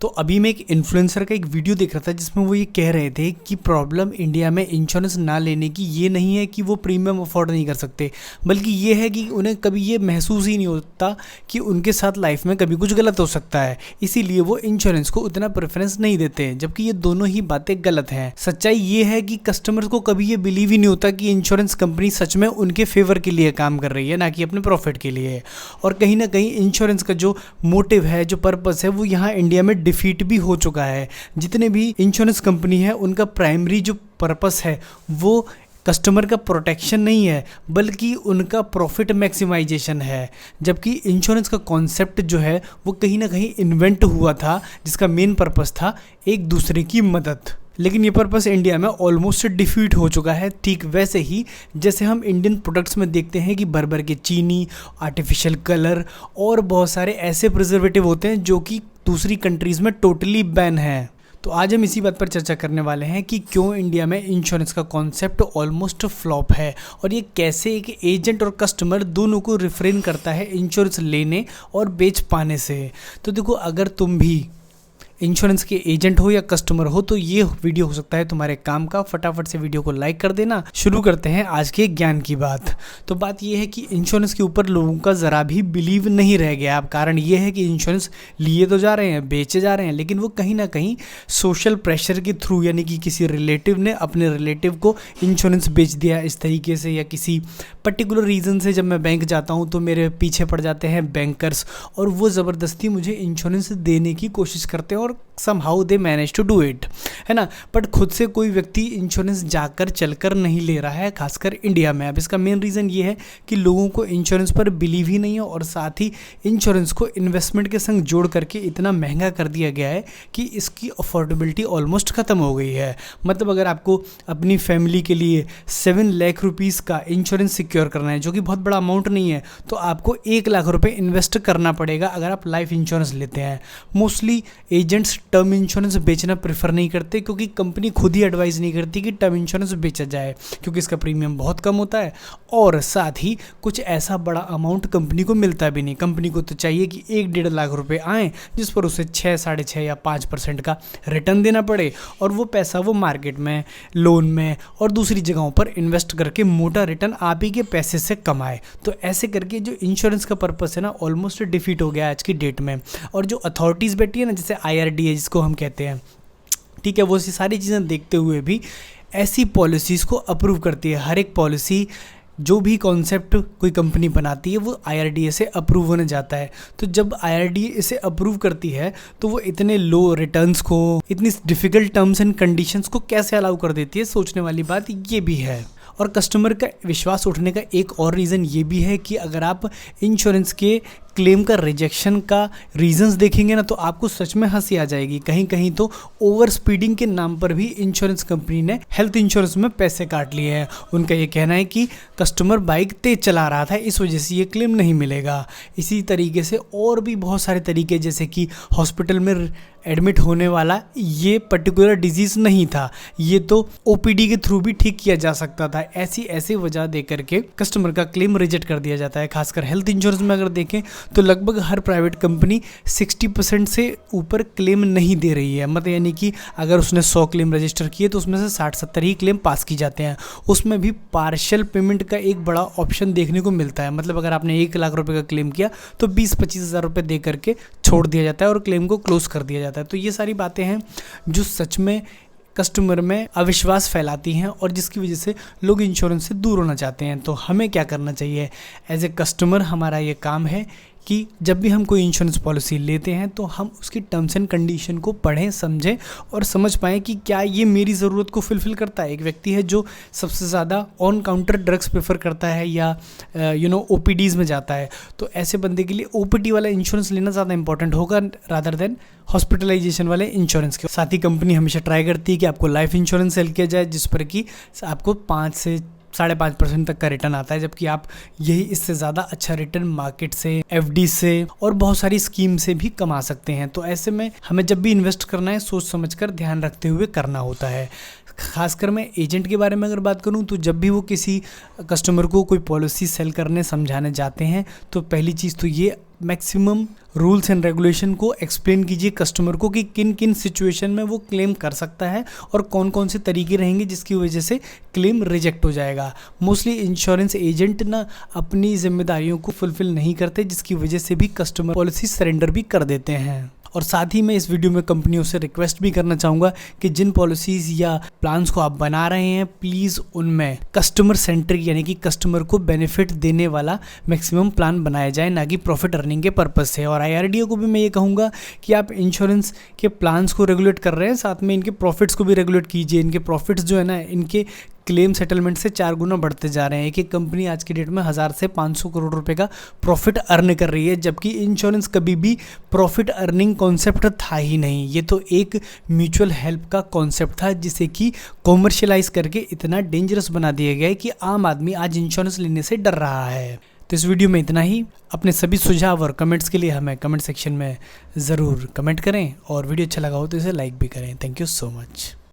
तो अभी मैं एक इन्फ्लुएंसर का एक वीडियो देख रहा था जिसमें वो ये कह रहे थे कि प्रॉब्लम इंडिया में इंश्योरेंस ना लेने की ये नहीं है कि वो प्रीमियम अफोर्ड नहीं कर सकते, बल्कि ये है कि उन्हें कभी ये महसूस ही नहीं होता कि उनके साथ लाइफ में कभी कुछ गलत हो सकता है, इसीलिए वो इंश्योरेंस को उतना प्रेफरेंस नहीं देते हैं। जबकि ये दोनों ही बातें गलत हैं। सच्चाई ये है कि कस्टमर्स को कभी ये बिलीव ही नहीं होता कि इंश्योरेंस कंपनी सच में उनके फेवर के लिए काम कर रही है, ना कि अपने प्रॉफिट के लिए। और कहीं ना कहीं इंश्योरेंस का जो मोटिव है, जो पर्पस है, वो यहाँ इंडिया में डिफीट भी हो चुका है। जितने भी इंश्योरेंस कंपनी है उनका प्राइमरी जो पर्पस है वो कस्टमर का प्रोटेक्शन नहीं है, बल्कि उनका प्रॉफिट मैक्सिमाइजेशन है। जबकि इंश्योरेंस का कॉन्सेप्ट जो है वो कहीं ना कहीं इन्वेंट हुआ था, जिसका मेन पर्पस था एक दूसरे की मदद। लेकिन ये पर्पस इंडिया में ऑलमोस्ट डिफीट हो चुका है। ठीक वैसे ही जैसे हम इंडियन प्रोडक्ट्स में देखते हैं कि भर भर के चीनी, आर्टिफिशियल कलर और बहुत सारे ऐसे प्रिजर्वेटिव होते हैं जो कि दूसरी कंट्रीज़ में टोटली बैन है। तो आज हम इसी बात पर चर्चा करने वाले हैं कि क्यों इंडिया में इंश्योरेंस का कॉन्सेप्ट ऑलमोस्ट फ्लॉप है और ये कैसे एक एजेंट और कस्टमर दोनों को रिफ्रेन करता है इंश्योरेंस लेने और बेच पाने से। तो देखो, अगर तुम भी इंश्योरेंस के एजेंट हो या कस्टमर हो तो ये वीडियो हो सकता है तुम्हारे काम का। फटाफट से वीडियो को लाइक कर देना। शुरू करते हैं आज के ज्ञान की बात। तो बात ये है कि इंश्योरेंस के ऊपर लोगों का ज़रा भी बिलीव नहीं रह गया। अब कारण ये है कि इंश्योरेंस लिए तो जा रहे हैं, बेचे जा रहे हैं, लेकिन वो कहीं ना कहीं सोशल प्रेशर के थ्रू, यानी कि किसी रिलेटिव ने अपने रिलेटिव को इंश्योरेंस बेच दिया इस तरीके से, या किसी पर्टिकुलर रीज़न से जब मैं बैंक जाता हूँ तो मेरे पीछे पड़ जाते हैं बैंकर्स और वो ज़बरदस्ती मुझे इंश्योरेंस देने की कोशिश करते हैं और somehow they manage to do it, है ना। बट खुद से कोई व्यक्ति इंश्योरेंस जाकर चलकर नहीं ले रहा है, खासकर इंडिया में। अब इसका मेन रीज़न ये है कि लोगों को इंश्योरेंस पर बिलीव ही नहीं है और साथ ही इंश्योरेंस को इन्वेस्टमेंट के संग जोड़ करके इतना महंगा कर दिया गया है कि इसकी अफोर्डेबिलिटी ऑलमोस्ट ख़त्म हो गई है। मतलब अगर आपको अपनी फैमिली के लिए 7 लाख रुपीज़ का इंश्योरेंस सिक्योर करना है, जो कि बहुत बड़ा अमाउंट नहीं है, तो आपको 1 लाख रुपये इन्वेस्ट करना पड़ेगा अगर आप लाइफ इंश्योरेंस लेते हैं। मोस्टली एजेंट्स टर्म इंश्योरेंस बेचना प्रेफर नहीं करते, क्योंकि कंपनी खुद ही एडवाइस नहीं करती कि टर्म इंश्योरेंस बेचा जाए, क्योंकि इसका प्रीमियम बहुत कम होता है और साथ ही कुछ ऐसा बड़ा अमाउंट कंपनी को मिलता भी नहीं। कंपनी को तो चाहिए कि 1-1.5 लाख रुपए आए, जिस पर उसे 6, 6.5 या 5% का रिटर्न देना पड़े, और वो पैसा वो मार्केट में, लोन में और दूसरी जगहों पर इन्वेस्ट करके मोटा रिटर्न आप ही के पैसे से कमाए। तो ऐसे करके जो इंश्योरेंस का पर्पस है ना, ऑलमोस्ट डिफीट हो गया आज की डेट में। और जो अथॉरिटीज़ बैठी है ना, जैसे IRDA जिसको हम कहते हैं, ठीक है, वो सारी चीज़ें देखते हुए भी ऐसी पॉलिसीज़ को अप्रूव करती है। हर एक पॉलिसी, जो भी कॉन्सेप्ट कोई कंपनी बनाती है, वो IRDA से अप्रूव होने जाता है। तो जब IRDA इसे अप्रूव करती है तो वो इतने लो रिटर्न्स को, इतनी डिफ़िकल्ट टर्म्स एंड कंडीशंस को कैसे अलाउ कर देती है, सोचने वाली बात ये भी है। और कस्टमर का विश्वास उठने का एक और रीज़न ये भी है कि अगर आप इंश्योरेंस के क्लेम का रिजेक्शन का रीजंस देखेंगे ना, तो आपको सच में हंसी आ जाएगी। कहीं कहीं तो ओवर स्पीडिंग के नाम पर भी इंश्योरेंस कंपनी ने हेल्थ इंश्योरेंस में पैसे काट लिए हैं। उनका ये कहना है कि कस्टमर बाइक तेज चला रहा था, इस वजह से ये क्लेम नहीं मिलेगा। इसी तरीके से और भी बहुत सारे तरीके, जैसे कि हॉस्पिटल में एडमिट होने वाला ये पर्टिकुलर डिजीज़ नहीं था, ये तो OPD के थ्रू भी ठीक किया जा सकता था। ऐसी वजह दे करके कस्टमर का क्लेम रिजेक्ट कर दिया जाता है। खासकर हेल्थ इंश्योरेंस में अगर देखें तो लगभग हर प्राइवेट कंपनी 60% से ऊपर क्लेम नहीं दे रही है। मतलब यानी कि अगर उसने 100 क्लेम रजिस्टर किए तो उसमें से 60-70 ही क्लेम पास की जाते हैं। उसमें भी पार्शियल पेमेंट का एक बड़ा ऑप्शन देखने को मिलता है। मतलब अगर आपने 1 लाख रुपए का क्लेम किया तो 20-25 हज़ार रुपये दे करके छोड़ दिया जाता है और क्लेम को क्लोज कर दिया जाता है। तो ये सारी बातें हैं जो सच में कस्टमर में अविश्वास फैलाती हैं और जिसकी वजह से लोग इंश्योरेंस से दूर होना चाहते हैं। तो हमें क्या करना चाहिए? एज ए कस्टमर हमारा ये काम है कि जब भी हम कोई इंश्योरेंस पॉलिसी लेते हैं तो हम उसकी टर्म्स एंड कंडीशन को पढ़ें, समझें और समझ पाएँ कि क्या ये मेरी ज़रूरत को फुलफ़िल करता है। एक व्यक्ति है जो सबसे ज़्यादा ऑन काउंटर ड्रग्स प्रेफर करता है या OPDs में जाता है, तो ऐसे बंदे के लिए OPD वाला इंश्योरेंस लेना ज़्यादा इंपॉर्टेंट होगा रादर देन हॉस्पिटलाइजेशन वाले इंश्योरेंस के। साथ ही कंपनी हमेशा ट्राई करती है कि आपको लाइफ इंश्योरेंस सेल किया जाए, जिस पर कि आपको 5 से 5.5% तक का रिटर्न आता है, जबकि आप यही इससे ज़्यादा अच्छा रिटर्न मार्केट से, FD से और बहुत सारी स्कीम से भी कमा सकते हैं। तो ऐसे में हमें जब भी इन्वेस्ट करना है सोच समझकर ध्यान रखते हुए करना होता है। खासकर मैं एजेंट के बारे में अगर बात करूं तो जब भी वो किसी कस्टमर को कोई पॉलिसी सेल करने समझाने जाते हैं तो पहली चीज़ तो ये मैक्सिमम रूल्स एंड रेगुलेशन को एक्सप्लेन कीजिए कस्टमर को कि किन किन सिचुएशन में वो क्लेम कर सकता है और कौन कौन से तरीके रहेंगे जिसकी वजह से क्लेम रिजेक्ट हो जाएगा। मोस्टली इंश्योरेंस एजेंट ना अपनी जिम्मेदारियों को फुलफिल नहीं करते, जिसकी वजह से भी कस्टमर पॉलिसी सरेंडर भी कर देते हैं। और साथ ही मैं इस वीडियो में कंपनियों से रिक्वेस्ट भी करना चाहूँगा कि जिन पॉलिसीज़ या प्लान्स को आप बना रहे हैं प्लीज़ उनमें कस्टमर सेंट्रिक यानी कि कस्टमर को बेनिफिट देने वाला मैक्सिमम प्लान बनाया जाए, ना कि प्रॉफिट अर्निंग के पर्पज़ से। और IRDAI को भी मैं ये कहूँगा कि आप इंश्योरेंस के प्लान्स को रेगुलेट कर रहे हैं, साथ में इनके प्रॉफिट्स को भी रेगुलेट कीजिए। इनके प्रॉफिट्स जो है ना इनके क्लेम सेटलमेंट से 4 गुना बढ़ते जा रहे हैं। एक कंपनी आज की डेट में 1000 से 500 करोड़ रुपए का प्रॉफिट अर्न कर रही है, जबकि इंश्योरेंस कभी भी प्रॉफिट अर्निंग कॉन्सेप्ट था ही नहीं। ये तो एक म्यूचुअल हेल्प का कॉन्सेप्ट था जिसे कि कॉमर्शियलाइज करके इतना डेंजरस बना दिया गया है कि आम आदमी आज इंश्योरेंस लेने से डर रहा है। तो इस वीडियो में इतना ही। अपने सभी सुझाव और कमेंट्स के लिए हमें कमेंट सेक्शन में ज़रूर कमेंट करें और वीडियो अच्छा लगा हो तो इसे लाइक भी करें। Thank you so much.